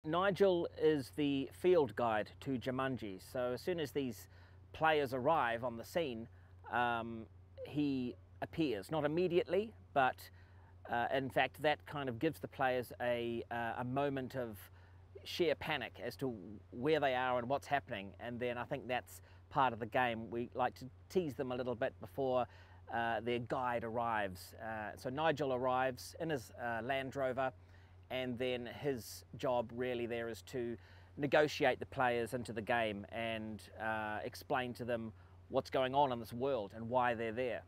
Nigel is the field guide to Jumanji. So as soon as these players arrive on the scene, he appears. Not immediately, but in fact that kind of gives the players a moment of sheer panic as to where they are and what's happening. And then I think that's part of the game. We like to tease them a little bit before their guide arrives. So Nigel arrives in his Land Rover, and then his job really there is to negotiate the players into the game and explain to them what's going on in this world and why they're there.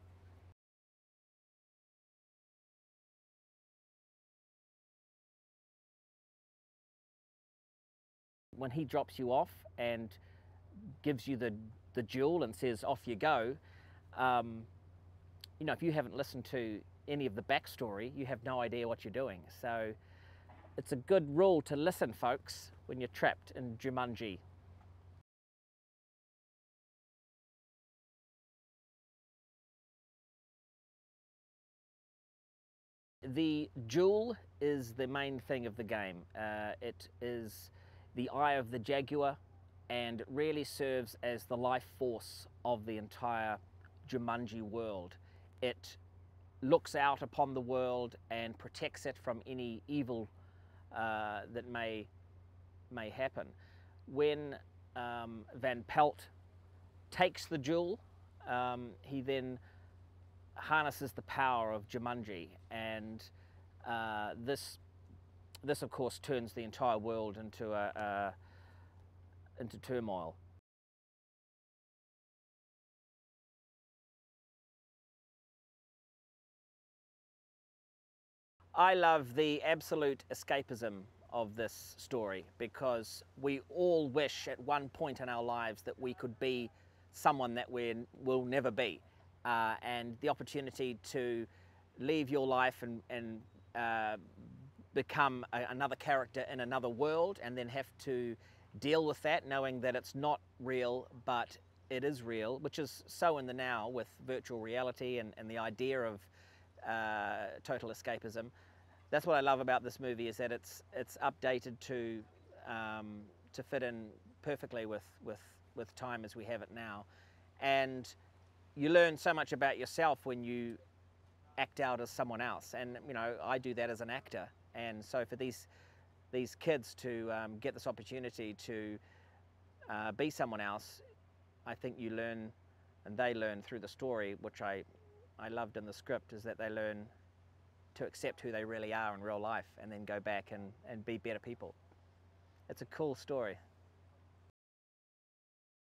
When he drops you off and gives you the jewel and says off you go, you know, if you haven't listened to any of the backstory, you have no idea what you're doing. So it's a good rule to listen, folks, when you're trapped in Jumanji. The jewel is the main thing of the game. It is the eye of the jaguar and really serves as the life force of the entire Jumanji world. It looks out upon the world and protects it from any evil that may happen. When Van Pelt takes the jewel, he then harnesses the power of Jumanji, and this of course turns the entire world into into turmoil. I love the absolute escapism of this story, because we all wish at one point in our lives that we could be someone that we will never be, and the opportunity to leave your life and become another character in another world, and then have to deal with that knowing that it's not real but it is real, which is so in the now with virtual reality and the idea of total escapism. That's what I love about this movie, is that it's updated to fit in perfectly with time as we have it now. And you learn so much about yourself when you act out as someone else, and you know, I do that as an actor. And so for these kids to get this opportunity to be someone else, I think you learn, and they learn through the story, which I loved in the script, is that they learn to accept who they really are in real life and then go back and be better people. It's a cool story.